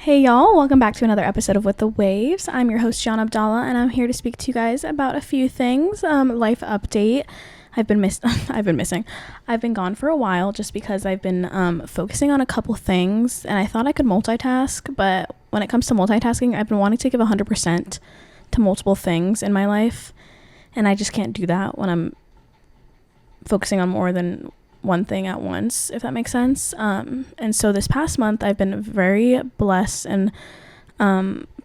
Hey y'all, welcome back to another episode of With the Waves. I'm your host, John Abdallah, and I'm here to speak to you guys about a few things. Life update. I've been missing. I've been gone for a while just because I've been focusing on a couple things, and I thought I could multitask, but when it comes to multitasking, I've been wanting to give 100% to multiple things in my life, and I just can't do that when I'm focusing on more than one thing at once, if that makes sense. And so this past month I've been very blessed and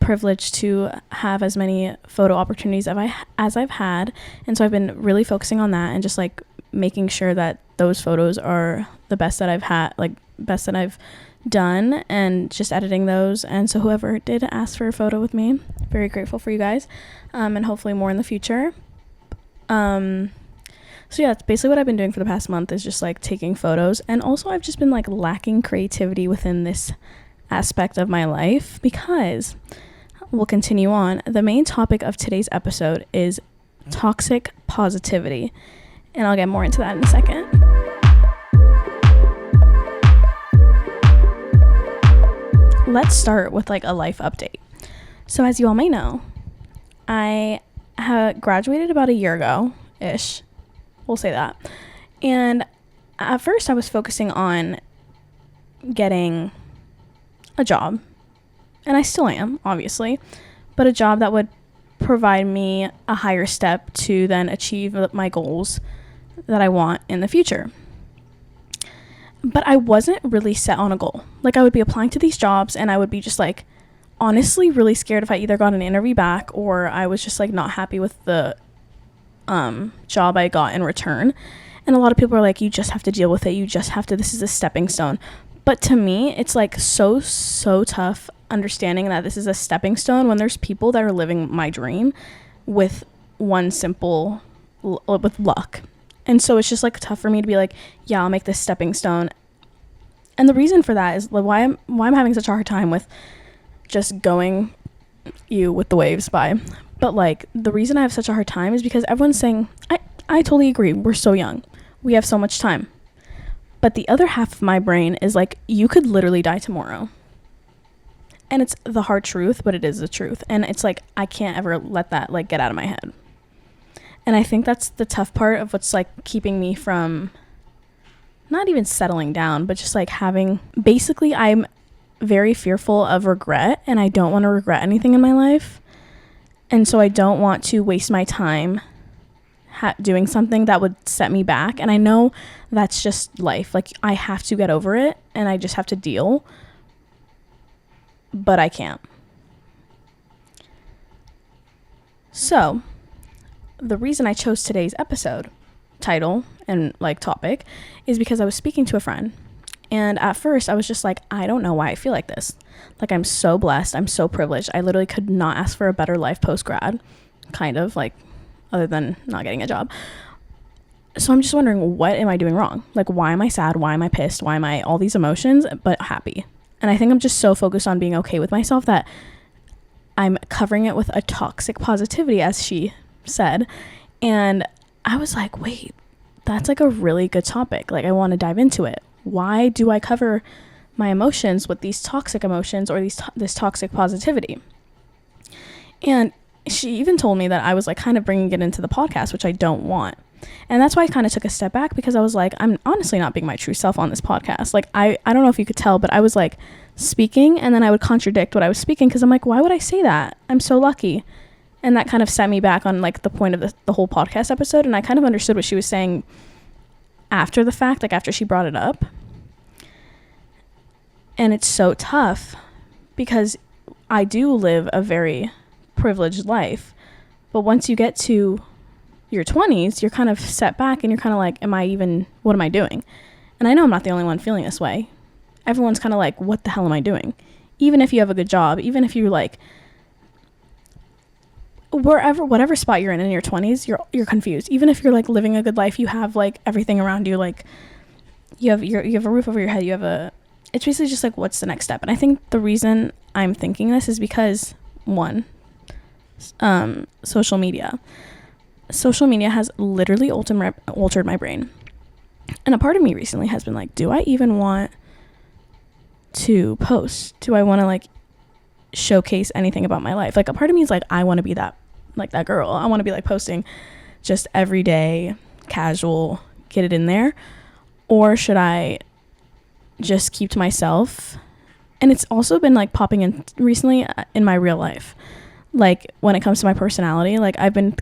privileged to have as many photo opportunities as I've had, and so I've been really focusing on that and just like making sure that those photos are the best that I've had, like best that I've done, and just editing those. And so whoever did ask for a photo with me, very grateful for you guys, and hopefully more in the future. So yeah, it's basically what I've been doing for the past month is just like taking photos. And also I've just been like lacking creativity within this aspect of my life, because we'll continue on. The main topic of today's episode is toxic positivity, and I'll get more into that in a second. Let's start with like a life update. So as you all may know, I graduated about a year ago-ish. We'll say that. And at first I was focusing on getting a job, and I still am, obviously, but a job that would provide me a higher step to then achieve my goals that I want in the future. But I wasn't really set on a goal. Like, I would be applying to these jobs and I would be just like honestly really scared if I either got an interview back or I was just like not happy with the job I got in return. And a lot of people are like, you just have to deal with it, this is a stepping stone. But to me, it's like so tough understanding that this is a stepping stone when there's people that are living my dream with with luck. And so it's just like tough for me to be like, yeah, I'll make this stepping stone. And the reason for that is like why I'm having such a hard time with just going with the waves by. But like the reason I have such a hard time is because everyone's saying, I totally agree, we're so young, we have so much time. But the other half of my brain is like, you could literally die tomorrow. And it's the hard truth, but it is the truth. And it's like, I can't ever let that like get out of my head. And I think that's the tough part of what's like keeping me from not even settling down, but just like basically I'm very fearful of regret, and I don't want to regret anything in my life. And so I don't want to waste my time doing something that would set me back. And I know that's just life. Like, I have to get over it and I just have to deal. But I can't. So, the reason I chose today's episode title and like topic is because I was speaking to a friend. And at first I was just like, I don't know why I feel like this. Like, I'm so blessed. I'm so privileged. I literally could not ask for a better life post-grad, kind of, like, other than not getting a job. So I'm just wondering, what am I doing wrong? Like, why am I sad? Why am I pissed? Why am I all these emotions, but happy? And I think I'm just so focused on being okay with myself that I'm covering it with a toxic positivity, as she said. And I was like, wait, that's like a really good topic. Like, I want to dive into it. Why do I cover my emotions with these toxic emotions or this toxic positivity? And she even told me that I was like kind of bringing it into the podcast, which I don't want. And that's why I kind of took a step back, because I was like, I'm honestly not being my true self on this podcast. Like, I don't know if you could tell, but I was like speaking and then I would contradict what I was speaking, because I'm like, why would I say that? I'm so lucky. And that kind of set me back on like the point of the whole podcast episode. And I kind of understood what she was saying after the fact, like after she brought it up. And it's so tough because I do live a very privileged life, but once you get to your 20s, you're kind of set back and you're kind of like, what am I doing? And I know I'm not the only one feeling this way. Everyone's kind of like, what the hell am I doing? Even if you have a good job, even if you like whatever spot you're in your 20s, you're confused. Even if you're like living a good life, you have like everything around you, like you have a roof over your head, it's basically just like, what's the next step? And I think the reason I'm thinking this is because, one, social media has literally altered my brain. And a part of me recently has been like, do I even want to post? Do I want to like showcase anything about my life. Like, a part of me is like, I want to be that, like, that girl. I want to be like posting just everyday, casual, get it in there. Or should I just keep to myself? And it's also been like popping in recently in my real life. Like, when it comes to my personality, like, I've been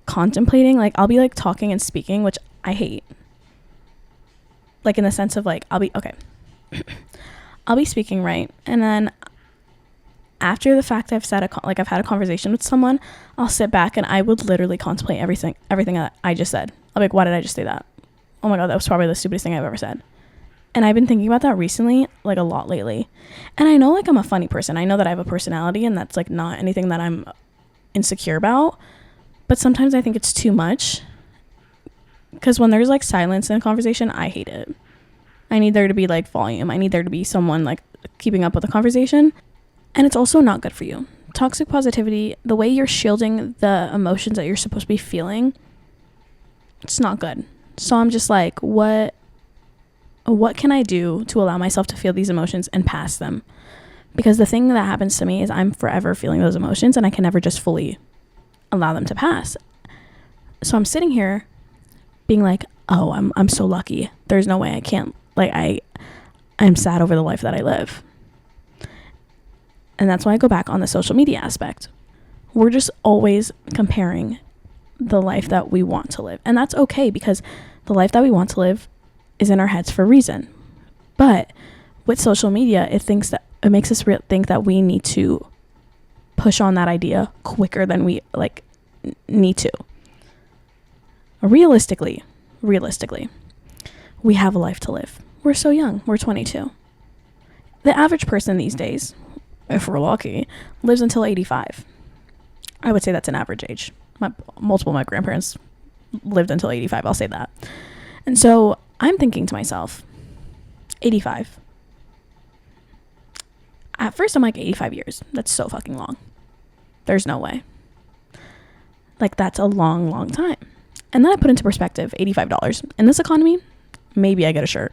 contemplating, like, I'll be like talking and speaking, which I hate. Like, in the sense of like, I'll be speaking, right? And then after the fact I've said I've had a conversation with someone, I'll sit back and I would literally contemplate everything that I just said. I'll be like, why did I just say that? Oh my God, that was probably the stupidest thing I've ever said. And I've been thinking about that recently, like, a lot lately. And I know, like, I'm a funny person. I know that I have a personality, and that's like not anything that I'm insecure about. But sometimes I think it's too much. Because when there's like silence in a conversation, I hate it. I need there to be like volume. I need there to be someone like keeping up with the conversation. And it's also not good for you. Toxic positivity, the way you're shielding the emotions that you're supposed to be feeling, it's not good. So I'm just like, what can I do to allow myself to feel these emotions and pass them? Because the thing that happens to me is I'm forever feeling those emotions, and I can never just fully allow them to pass. So I'm sitting here being like, oh, I'm so lucky. There's no way I can't, like, I'm sad over the life that I live. And that's why I go back on the social media aspect. We're just always comparing the life that we want to live. And that's okay, because the life that we want to live is in our heads for a reason. But with social media, it makes us think that we need to push on that idea quicker than we like need to. Realistically, we have a life to live. We're so young. We're 22. The average person these days, if we're lucky, lives until 85. I would say that's an average age. Multiple of my grandparents lived until 85. I'll say that. And so I'm thinking to myself, 85. At first, I'm like, 85 years. That's so fucking long. There's no way. Like, that's a long, long time. And then I put into perspective, $85. In this economy, maybe I get a shirt.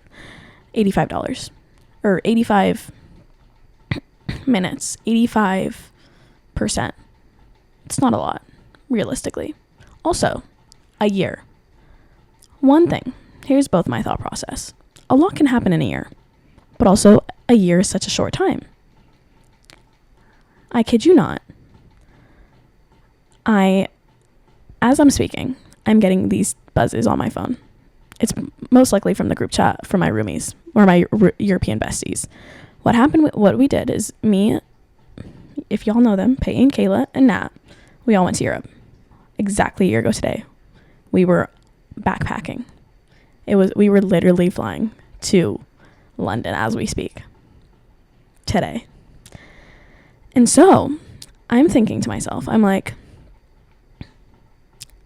$85. Or 85 minutes. 85%. It's not a lot, realistically. Also, a year. One thing. Here's both my thought process. A lot can happen in a year, but also a year is such a short time. I kid you not. As I'm speaking, I'm getting these buzzes on my phone. It's most likely from the group chat from my roomies or my European besties. What we did is me, if y'all know them, Peyton, Kayla, and Nat, we all went to Europe. Exactly a year ago today. We were backpacking. We were literally flying to London as we speak today. And so I'm thinking to myself, I'm like,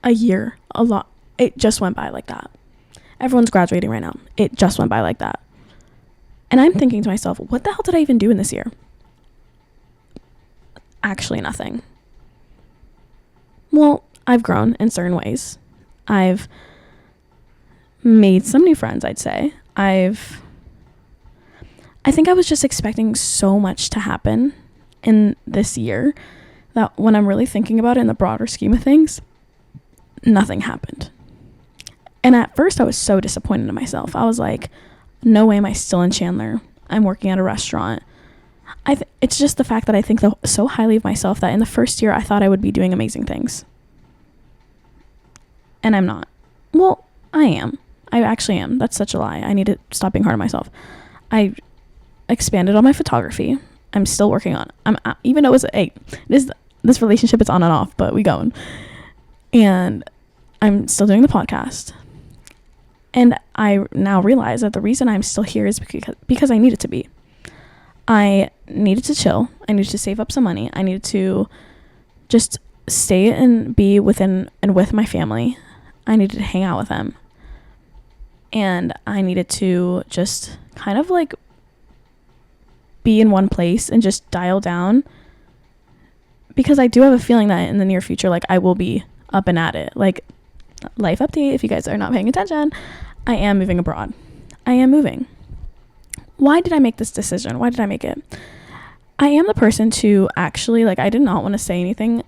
a year, a lot, it just went by like that. Everyone's graduating right now. It just went by like that. And I'm thinking to myself, what the hell did I even do in this year? Actually, nothing. Well, I've grown in certain ways. I've made some new friends, I'd say. I think I was just expecting so much to happen in this year that when I'm really thinking about it in the broader scheme of things, nothing happened. And at first I was so disappointed in myself. I was like, no way am I still in Chandler. I'm working at a restaurant. It's just the fact that I think so highly of myself that in the first year I thought I would be doing amazing things. And I'm not. Well, I am. I actually am. That's such a lie. I need to stop being hard on myself. I expanded on my photography. I'm still working on it. Even though this relationship is on and off, but we going. And I'm still doing the podcast. And I now realize that the reason I'm still here is because I needed to be. I needed to chill. I needed to save up some money. I needed to just stay and be within and with my family. I needed to hang out with them. And I needed to just kind of like be in one place and just dial down. Because I do have a feeling that in the near future, like, I will be up and at it. Like, life update, if you guys are not paying attention, I am moving abroad. I am moving. Why did I make this decision? Why did I make it? I am the person to actually, like, I did not want to say anything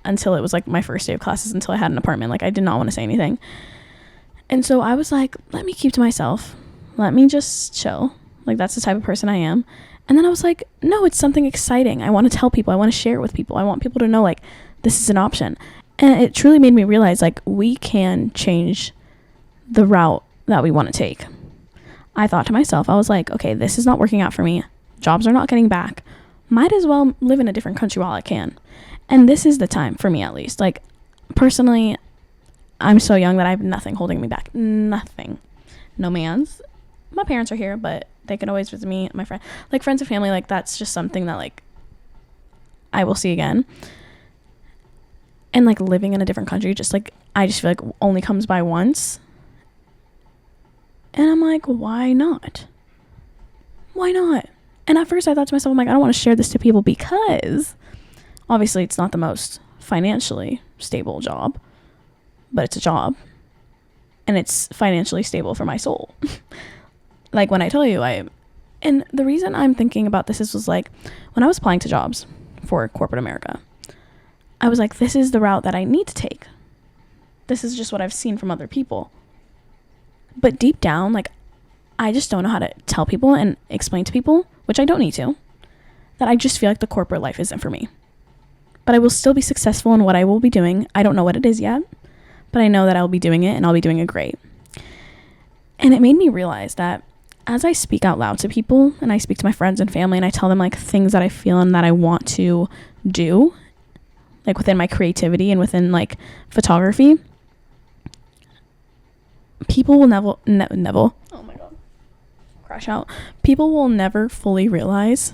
until it was like my first day of classes, until I had an apartment. Like, I did not want to say anything. And so I was like, let me keep to myself. Let me just chill. Like, that's the type of person I am. And then I was like, no, it's something exciting. I want to tell people. I want to share it with people. I want people to know, like, this is an option. And it truly made me realize, like, we can change the route that we want to take. I thought to myself, I was like, okay, this is not working out for me. Jobs are not getting back. Might as well live in a different country while I can. And this is the time, for me at least. Like, personally, I'm so young that I have nothing holding me back. Nothing. No man's. My parents are here, but they can always visit me. My friend, like, friends and family, like, that's just something that, like, I will see again. And, like, living in a different country, just, like, I just feel like only comes by once. And I'm like, why not? Why not? And at first I thought to myself, I'm like, I don't want to share this to people because obviously it's not the most financially stable job, but it's a job and it's financially stable for my soul. Like, when I tell you, and the reason I'm thinking about this was like, when I was applying to jobs for corporate America, I was like, this is the route that I need to take. This is just what I've seen from other people. But deep down, like, I just don't know how to tell people and explain to people, which I don't need to, that I just feel like the corporate life isn't for me. But I will still be successful in what I will be doing. I don't know what it is yet, but I know that I'll be doing it and I'll be doing it great. And it made me realize that as I speak out loud to people and I speak to my friends and family and I tell them, like, things that I feel and that I want to do, like, within my creativity and within, like, photography, people will never oh my god, crash out. People will never fully realize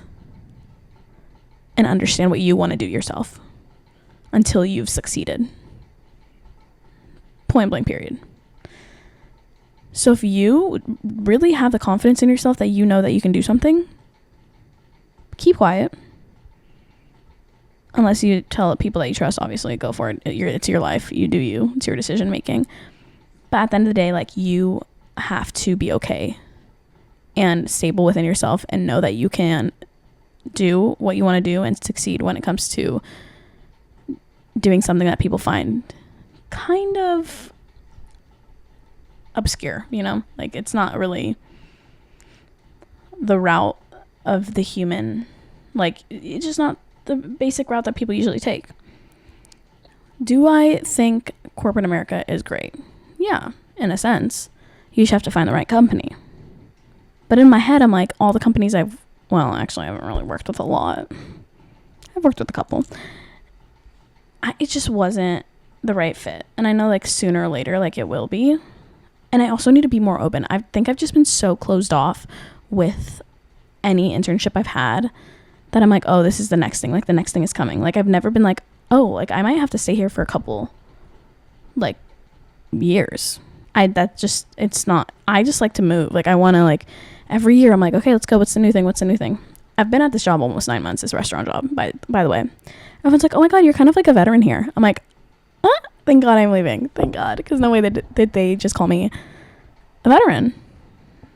and understand what you want to do yourself until you've succeeded. Point blank, period. So if you really have the confidence in yourself that you know that you can do something, keep quiet. Unless you tell people that you trust, obviously, go for it. It's your life. You do you. It's your decision making. But at the end of the day, like, you have to be okay and stable within yourself and know that you can do what you want to do and succeed when it comes to doing something that people find kind of obscure, you know? Like, it's not really the route of the human. Like, it's just not the basic route that people usually take. Do I think corporate America is great? Yeah, in a sense. You just have to find the right company. But in my head, I'm like, all the companies actually, I haven't really worked with a lot. I've worked with a couple. It just wasn't the right fit. And I know, like, sooner or later, like, it will be. And I also need to be more open. I think I've just been so closed off with any internship I've had that I'm like, oh, this is the next thing. Like, the next thing is coming. Like, I've never been like, oh, like, I might have to stay here for a couple, like, years. I just like to move. Like, I want to, like, every year I'm like, okay, let's go. What's the new thing? I've been at this job almost 9 months, this restaurant job, by the way. Everyone's like, oh my god, you're kind of like a veteran here. I'm like, thank god I'm leaving. Thank god, because no way did they just call me a veteran.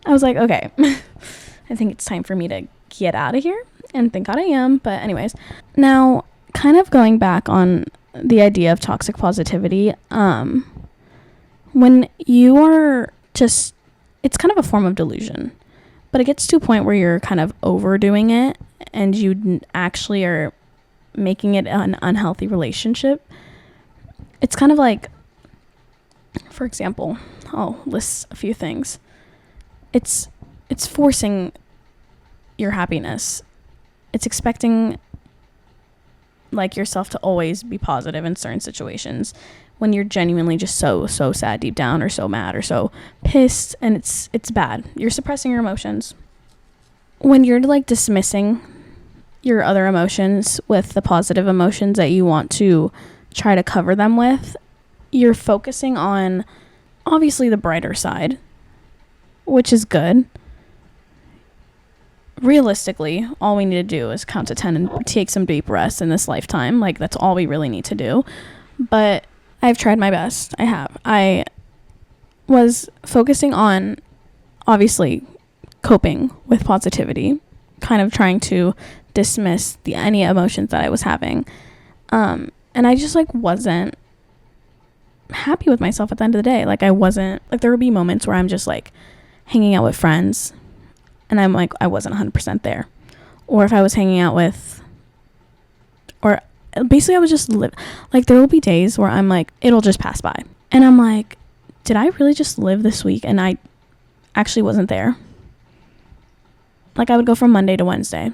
I was like, okay, I think it's time for me to get out of here, and thank god I am. But anyways, now kind of going back on the idea of toxic positivity, when you are just, it's kind of a form of delusion, but it gets to a point where you're kind of overdoing it and you actually are making it an unhealthy relationship. It's kind of like, for example, I'll list a few things. It's forcing your happiness. It's expecting, like, yourself to always be positive in certain situations when you're genuinely just so sad deep down, or so mad, or so pissed, and it's bad. You're suppressing your emotions. When you're, like, dismissing your other emotions with the positive emotions that you want to try to cover them with, you're focusing on, obviously, the brighter side, which is good. Realistically, all we need to do is count to 10 and take some deep breaths in this lifetime. Like, that's all we really need to do. But I've tried my best. I was focusing on, obviously, coping with positivity, kind of trying to dismiss any emotions that I was having. And I just like wasn't happy with myself at the end of the day. Like I wasn't, like there would be moments where I'm just like hanging out with friends and I'm like, I wasn't 100% there. Or if I was hanging out with, or basically I was just like there will be days where I'm like, it'll just pass by. And I'm like, did I really just live this week and I actually wasn't there? Like I would go from Monday to Wednesday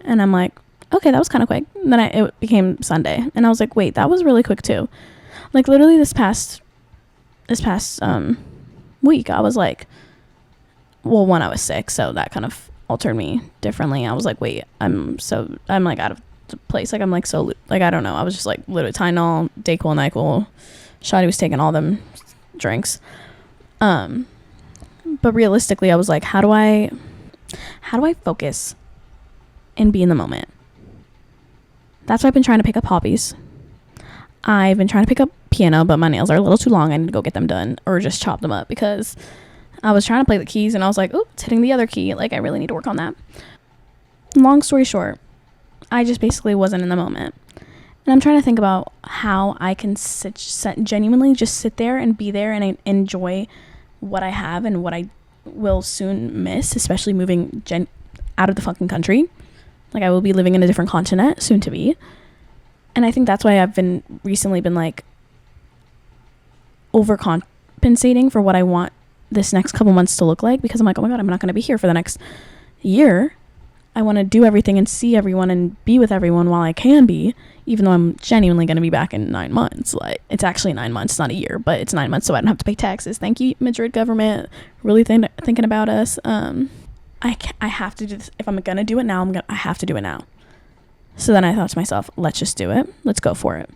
and I'm like, okay, that was kind of quick. And then it became Sunday and I was like, wait, that was really quick too. Like literally this past week I was like, well, one, I was sick, so that kind of altered me differently. I was like, wait, I'm like out of place. Like I'm like so like I don't know. I was just like literally Tylenol, Dayquil, NyQuil. Shawty was taking all them drinks. But realistically, I was like, how do I focus and be in the moment? That's why I've been trying to pick up hobbies. I've been trying to pick up piano, but my nails are a little too long. I need to go get them done or just chop them up because I was trying to play the keys and I was like, oh, it's hitting the other key. Like I really need to work on that. Long story short, I just basically wasn't in the moment. And I'm trying to think about how I can genuinely just sit there and be there and enjoy what I have and what I will soon miss, especially moving out of the fucking country. Like I will be living in a different continent soon to be. And I think that's why I've been recently been like overcompensating for what I want this next couple months to look like, because I'm like, oh my God, I'm not going to be here for the next year. I want to do everything and see everyone and be with everyone while I can be, even though I'm genuinely going to be back in 9 months. Like it's actually 9 months, not a year, but it's 9 months so I don't have to pay taxes. Thank you, Madrid government, really thinking about us. I have to do this. If I'm going to do it now, I have to do it now. So then I thought to myself, let's just do it. Let's go for it.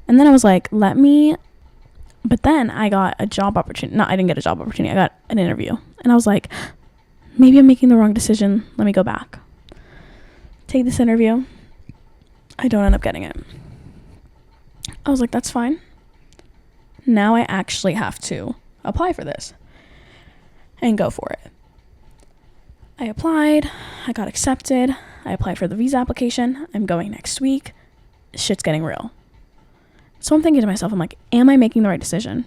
And then I was like, but then I got a job opportunity. No, I didn't get a job opportunity. I got an interview. And I was like, maybe I'm making the wrong decision. Let me go back. Take this interview. I don't end up getting it. I was like, that's fine. Now I actually have to apply for this and go for it. I applied. I got accepted. I applied for the visa application. I'm going next week. Shit's getting real. So I'm thinking to myself, I'm like, am I making the right decision?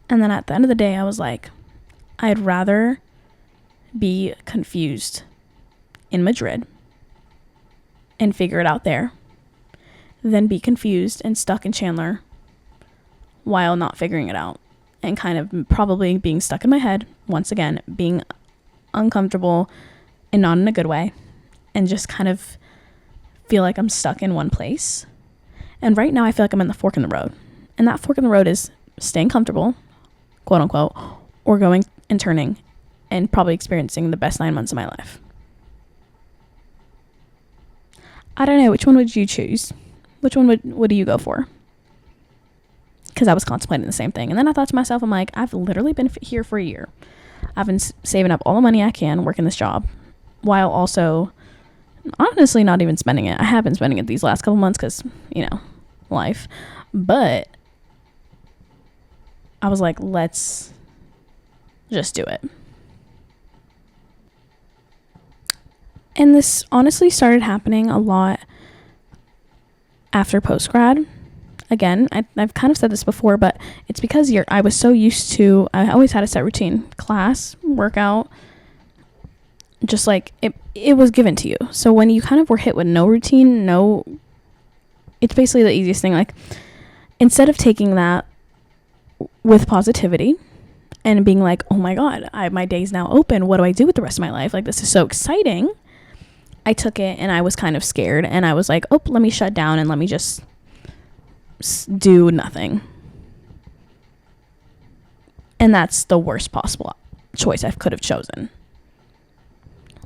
And then at the end of the day, I was like, I'd rather be confused in Madrid and figure it out there than be confused and stuck in Chandler while not figuring it out and kind of probably being stuck in my head, once again, being uncomfortable and not in a good way, and just kind of feel like I'm stuck in one place. And right now I feel like I'm in the fork in the road. And that fork in the road is staying comfortable, quote unquote, or going and turning and probably experiencing the best 9 months of my life. I don't know. Which one would you choose? Which one would you go for? Because I was contemplating the same thing. And then I thought to myself, I'm like, I've literally been here for a year. I've been saving up all the money I can working this job while also honestly not even spending it. I have been spending it these last couple months because, life. But I was like, let's just do it. And this honestly started happening a lot after post-grad. Again, I've kind of said this before, but it's because I was so used to, I always had a set routine. Class, workout, just like it was given to you. So when you kind of were hit with no routine, it's basically the easiest thing. Like, instead of taking that with positivity and being like, oh my God, my day's now open. What do I do with the rest of my life? Like, this is so exciting. I took it and I was kind of scared and I was like, oh, let me shut down and let me just do nothing. And that's the worst possible choice I could have chosen.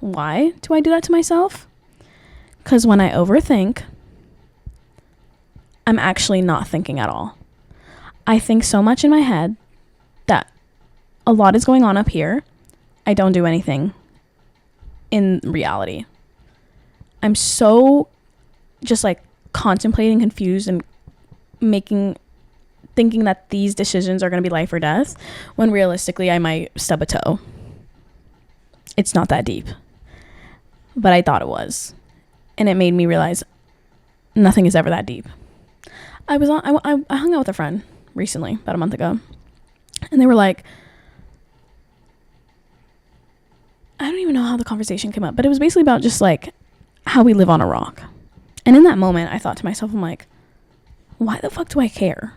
Why do I do that to myself? Because when I overthink, I'm actually not thinking at all. I think so much in my head that a lot is going on up here. I don't do anything in reality. I'm so just like contemplating, confused, and thinking that these decisions are going to be life or death, when realistically I might stub a toe. It's not that deep. But I thought it was. And it made me realize nothing is ever that deep. I hung out with a friend recently, about a month ago, and they were like, I don't even know how the conversation came up, but it was basically about just like how we live on a rock. And in that moment, I thought to myself, I'm like, why the fuck do I care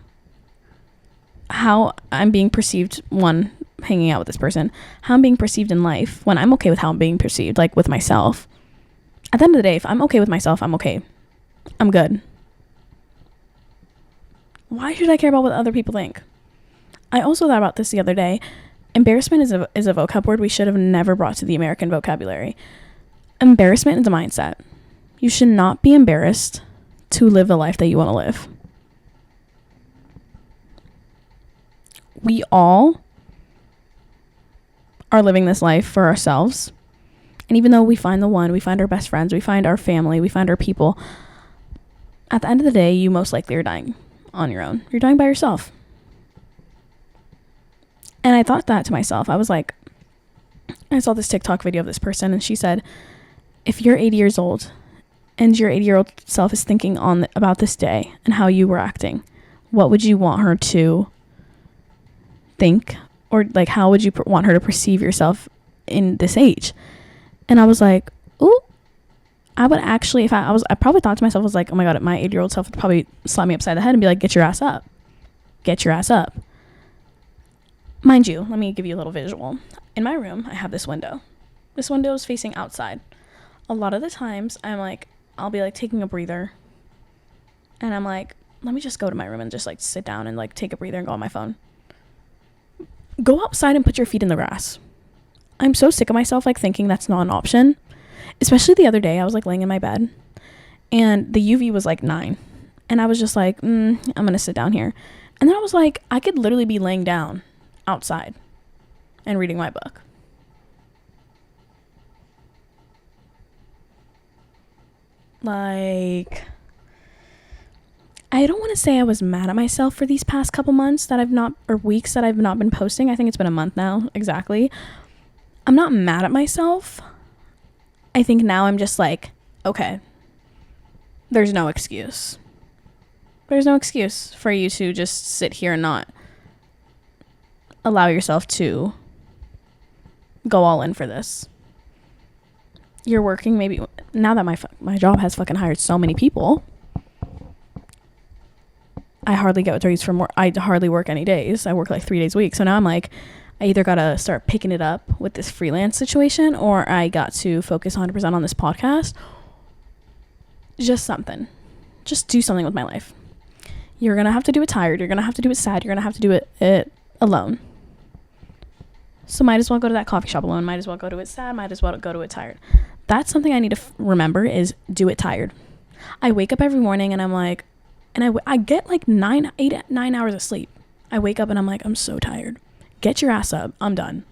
how I'm being perceived, one, hanging out with this person, how I'm being perceived in life, when I'm okay with how I'm being perceived, like with myself. At the end of the day, if I'm okay with myself, I'm okay. I'm good. Why should I care about what other people think? I also thought about this the other day. Embarrassment is a vocab word we should have never brought to the American vocabulary. Embarrassment is a mindset. You should not be embarrassed to live the life that you want to live. We all are living this life for ourselves. And even though we find the one, we find our best friends, we find our family, we find our people, at the end of the day, you most likely are dying on your own. You're dying by yourself. And I thought that to myself. I was like, I saw this TikTok video of this person, and she said, if you're 80 years old and your 80-year-old self is thinking about this day and how you were acting, what would you want her to think? Or like, how would you want her to perceive yourself in this age? And I was like, ooh, I would actually, if I probably thought to myself, I was like, oh my God, my 80-year-old self would probably slap me upside the head and be like, get your ass up. Get your ass up. Mind you, let me give you a little visual. In my room, I have this window. This window is facing outside. A lot of the times, I'll be like taking a breather. And I'm like, let me just go to my room and just like sit down and like take a breather and go on my phone. Go outside and put your feet in the grass. I'm so sick of myself like thinking that's not an option. Especially the other day, I was like laying in my bed and the UV was like 9. And I was just like, I'm going to sit down here. And then I was like, I could literally be laying down outside and reading my book. Like, I don't want to say I was mad at myself for these past couple months or weeks that I've not been posting. I think it's been a month now, exactly. I'm not mad at myself. I think now I'm just like, okay, there's no excuse. There's no excuse for you to just sit here and not allow yourself to go all in for this. You're working maybe now that my job has fucking hired so many people. I hardly get days from work. I hardly work any days. I work like 3 days a week. So now I'm like, I either got to start picking it up with this freelance situation or I got to focus 100% on this podcast. Just something. Just do something with my life. You're going to have to do it tired. You're going to have to do it sad. You're going to have to do it alone. So might as well go to that coffee shop alone. Might as well go to it sad. Might as well go to it tired. That's something I need to remember is do it tired. I wake up every morning and I'm like, and I get like 9 hours of sleep. I wake up and I'm like, I'm so tired. Get your ass up. I'm done.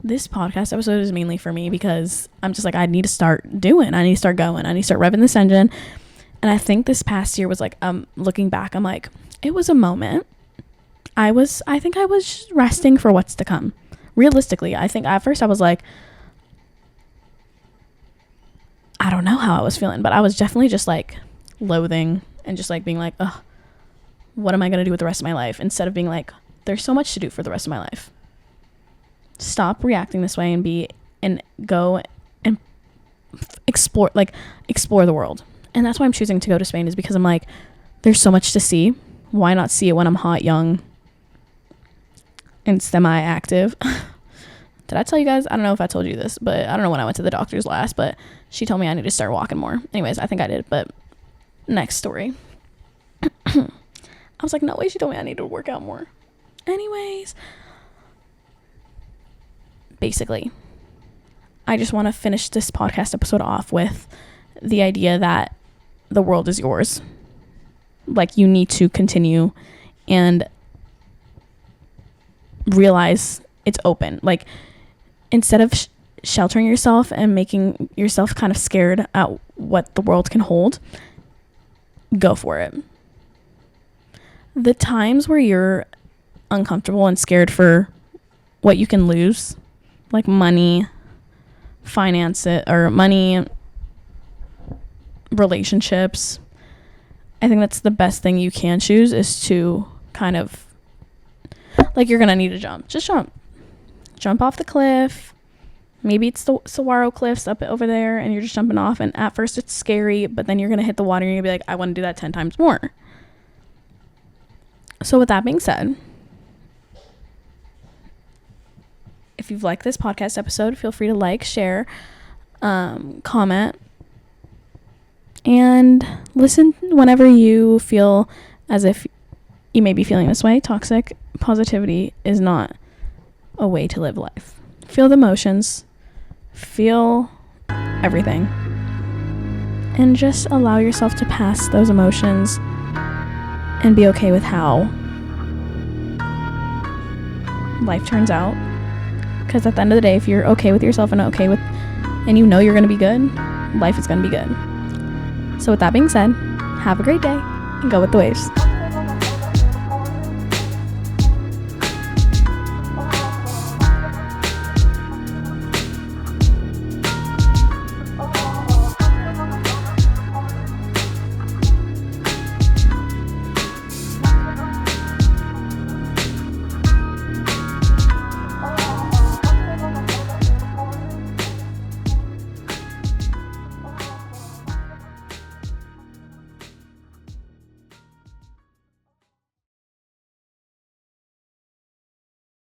This podcast episode is mainly for me because I'm just like, I need to start doing. I need to start going. I need to start revving this engine. And I think this past year was like, looking back, I'm like, it was a moment. I think I was resting for what's to come. Realistically, I think at first I was like, I don't know how I was feeling, but I was definitely just like loathing and just like being like, ugh, what am I going to do with the rest of my life? Instead of being like, there's so much to do for the rest of my life. Stop reacting this way and go and explore the world. And that's why I'm choosing to go to Spain, is because I'm like, there's so much to see. Why not see it when I'm hot, young, and semi-active? Did I tell you guys? I don't know if I told you this, but I don't know when I went to the doctor's last, but she told me I need to start walking more. Anyways, I think I did, but next story. I was like, no way, she told me I need to work out more. Anyways, basically, I just want to finish this podcast episode off with the idea that the world is yours. Like, you need to continue and realize it's open. Like, instead of sheltering yourself and making yourself kind of scared at what the world can hold, go for it. The times where you're uncomfortable and scared for what you can lose, like money, finance it, or money, relationships. I think that's the best thing you can choose, is to kind of, like, you're gonna need to jump. Just jump off the cliff. Maybe it's the Saguaro Cliffs up over there, and you're just jumping off, and at first it's scary, but then you're gonna hit the water and you're gonna be like, I want to do that 10 times more. So with that being said, if you've liked this podcast episode, feel free to like, share, comment, and listen whenever you feel as if you may be feeling this way. Toxic positivity is not a way to live life. Feel the emotions, feel everything, and just allow yourself to pass those emotions and be okay with how life turns out. Because at the end of the day, if you're okay with yourself and you know you're going to be good, life is going to be good. So with that being said, have a great day and go with the waves.